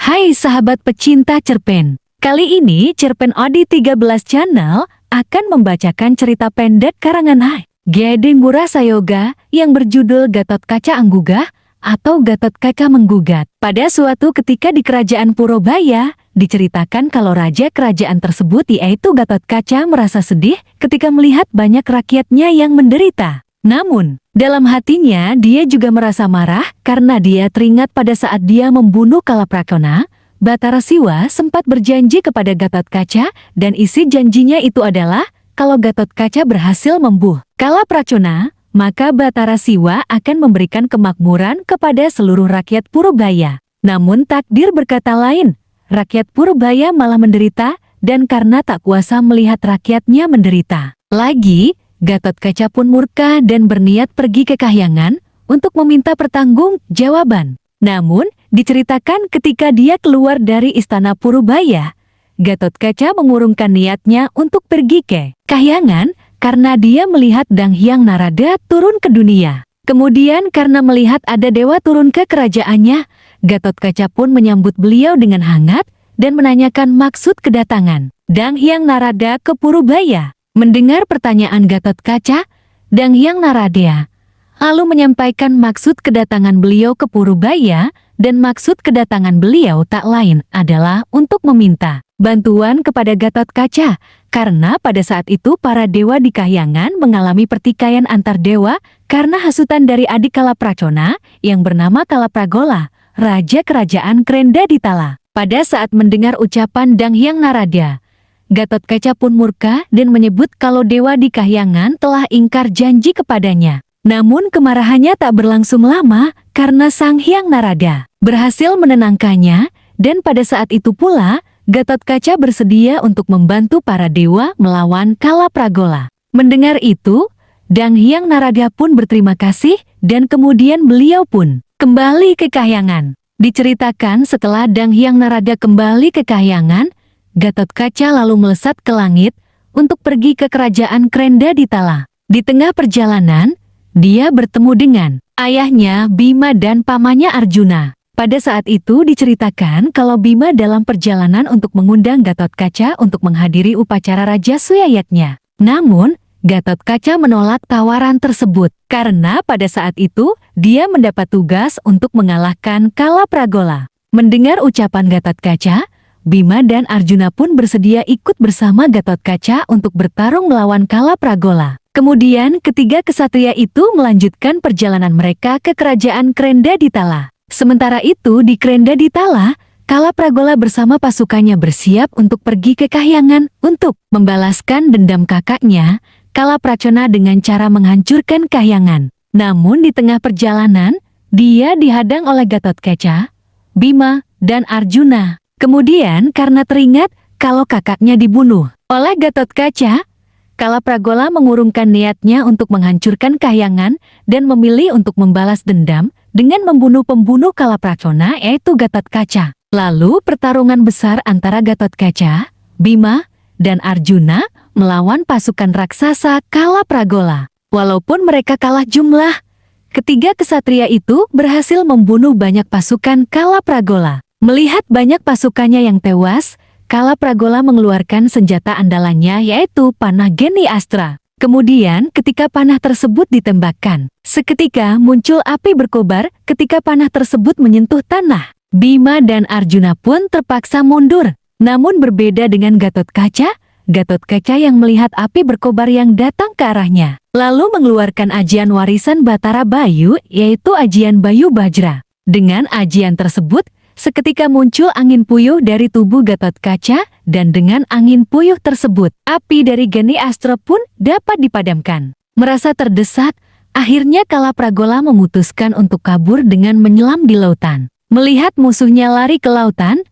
Hai sahabat pecinta cerpen. Kali ini cerpen Odi 13 Channel akan membacakan cerita pendek karangan Gedeng Murasayoga yang berjudul Gatot Kaca Anggugah atau Gatot Kaca Menggugat. Pada suatu ketika di kerajaan Purobaya, diceritakan kalau raja kerajaan tersebut yaitu Gatot Kaca merasa sedih ketika melihat banyak rakyatnya yang menderita. Namun, dalam hatinya dia juga merasa marah karena dia teringat pada saat dia membunuh Kalaprakona, Batara Siwa sempat berjanji kepada Gatot Kaca dan isi janjinya itu adalah kalau Gatot Kaca berhasil membunuh Kalaprakona, maka Batara Siwa akan memberikan kemakmuran kepada seluruh rakyat Purobaya. Namun takdir berkata lain, rakyat Purobaya malah menderita dan karena tak kuasa melihat rakyatnya menderita lagi, Gatot Kaca pun murka dan berniat pergi ke Kahyangan untuk meminta pertanggungjawaban. Namun, diceritakan ketika dia keluar dari istana Purobaya, Gatot Kaca mengurungkan niatnya untuk pergi ke Kahyangan karena dia melihat Dang Hyang Narada turun ke dunia. Kemudian karena melihat ada dewa turun ke kerajaannya, Gatot Kaca pun menyambut beliau dengan hangat dan menanyakan maksud kedatangan Dang Hyang Narada ke Purobaya. Mendengar pertanyaan Gatot Kaca, Dang Hyang Narada lalu menyampaikan maksud kedatangan beliau ke Purobaya dan maksud kedatangan beliau tak lain adalah untuk meminta bantuan kepada Gatot Kaca karena pada saat itu para dewa di Kahyangan mengalami pertikaian antar dewa karena hasutan dari adik Kalaprakona yang bernama Kalapragola, raja kerajaan Krendaditala. Pada saat mendengar ucapan Dang Hyang Narada, Gatot Kaca pun murka dan menyebut kalau dewa di Kahyangan telah ingkar janji kepadanya. Namun kemarahannya tak berlangsung lama karena Sang Hyang Narada berhasil menenangkannya dan pada saat itu pula Gatot Kaca bersedia untuk membantu para dewa melawan Kalapragola. Mendengar itu, Dang Hyang Narada pun berterima kasih dan kemudian beliau pun kembali ke Kahyangan. Diceritakan setelah Dang Hyang Narada kembali ke Kahyangan, Gatot Kaca lalu melesat ke langit untuk pergi ke kerajaan Krendaditala. Di tengah perjalanan, dia bertemu dengan ayahnya Bima dan pamannya Arjuna. Pada saat itu diceritakan kalau Bima dalam perjalanan untuk mengundang Gatot Kaca untuk menghadiri upacara Raja Suyayatnya. Namun, Gatot Kaca menolak tawaran tersebut karena pada saat itu dia mendapat tugas untuk mengalahkan Kalapragola. Mendengar ucapan Gatot Kaca, Bima dan Arjuna pun bersedia ikut bersama Gatot Kaca untuk bertarung melawan Kalapragola. Kemudian ketiga kesatria itu melanjutkan perjalanan mereka ke kerajaan Krendaditala. Sementara itu di Krendaditala, Kalapragola bersama pasukannya bersiap untuk pergi ke Kahyangan untuk membalaskan dendam kakaknya, Kalaprakona dengan cara menghancurkan Kahyangan. Namun di tengah perjalanan, dia dihadang oleh Gatot Kaca, Bima, dan Arjuna. Kemudian karena teringat kalau kakaknya dibunuh oleh Gatot Kaca, Kalapragola mengurungkan niatnya untuk menghancurkan Kahyangan dan memilih untuk membalas dendam dengan membunuh pembunuh Kalaprakona yaitu Gatot Kaca. Lalu pertarungan besar antara Gatot Kaca, Bima, dan Arjuna melawan pasukan raksasa Kalapragola. Walaupun mereka kalah jumlah, ketiga kesatria itu berhasil membunuh banyak pasukan Kalapragola. Melihat banyak pasukannya yang tewas, Kalapragola mengeluarkan senjata andalannya yaitu panah Geni Astra. Kemudian ketika panah tersebut ditembakkan, seketika muncul api berkobar ketika panah tersebut menyentuh tanah. Bima dan Arjuna pun terpaksa mundur. Namun berbeda dengan Gatot Kaca yang melihat api berkobar yang datang ke arahnya, lalu mengeluarkan ajian warisan Batara Bayu yaitu ajian Bayu Bajra. Dengan ajian tersebut, seketika muncul angin puyuh dari tubuh Gatot Kaca dan dengan angin puyuh tersebut, api dari Geni Astra pun dapat dipadamkan. Merasa terdesak, akhirnya Kalapragola memutuskan untuk kabur dengan menyelam di lautan. Melihat musuhnya lari ke lautan,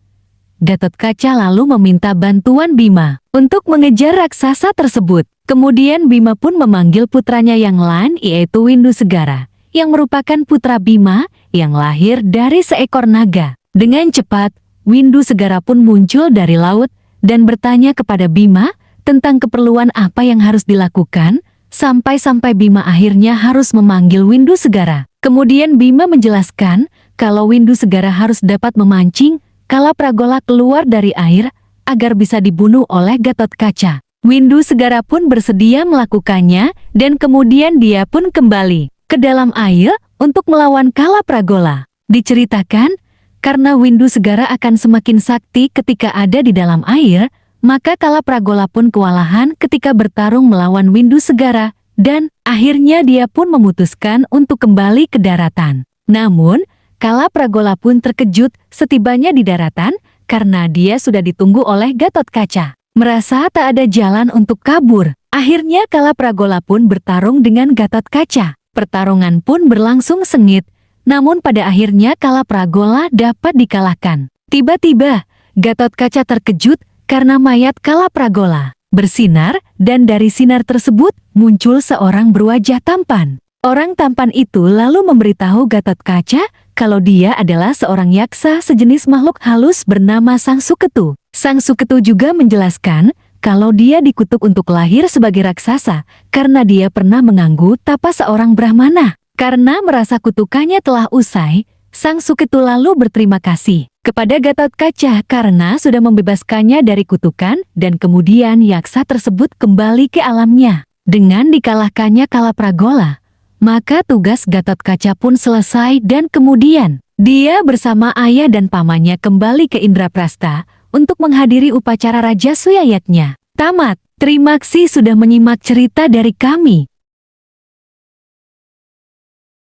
Gatot Kaca lalu meminta bantuan Bima untuk mengejar raksasa tersebut. Kemudian Bima pun memanggil putranya yang lain yaitu Windu Segara, yang merupakan putra Bima yang lahir dari seekor naga. Dengan cepat, Windu Segara pun muncul dari laut dan bertanya kepada Bima tentang keperluan apa yang harus dilakukan, sampai-sampai Bima akhirnya harus memanggil Windu Segara. Kemudian Bima menjelaskan kalau Windu Segara harus dapat memancing Kalapragola keluar dari air agar bisa dibunuh oleh Gatotkaca. Windu Segara pun bersedia melakukannya dan kemudian dia pun kembali ke dalam air untuk melawan Kalapragola. Diceritakan, karena Windu Segara akan semakin sakti ketika ada di dalam air, maka Kalapragola pun kewalahan ketika bertarung melawan Windu Segara dan akhirnya dia pun memutuskan untuk kembali ke daratan. Namun, Kalapragola pun terkejut setibanya di daratan karena dia sudah ditunggu oleh Gatotkaca. Merasa tak ada jalan untuk kabur, akhirnya Kalapragola pun bertarung dengan Gatotkaca. Pertarungan pun berlangsung sengit, namun pada akhirnya Kalapragola dapat dikalahkan. Tiba-tiba, Gatotkaca terkejut karena mayat Kalapragola bersinar dan dari sinar tersebut muncul seorang berwajah tampan. Orang tampan itu lalu memberitahu Gatotkaca kalau dia adalah seorang yaksa sejenis makhluk halus bernama Sang Suketu. Sang Suketu juga menjelaskan kalau dia dikutuk untuk lahir sebagai raksasa karena dia pernah mengganggu tapa seorang Brahmana. Karena merasa kutukannya telah usai, Sang Suketu lalu berterima kasih kepada Gatotkaca karena sudah membebaskannya dari kutukan dan kemudian yaksa tersebut kembali ke alamnya. Dengan dikalahkannya Kalapragola, maka tugas Gatotkaca pun selesai dan kemudian dia bersama ayah dan pamannya kembali ke Indraprastha untuk menghadiri upacara Raja Suyayatnya. Tamat. Terima kasih sudah menyimak cerita dari kami.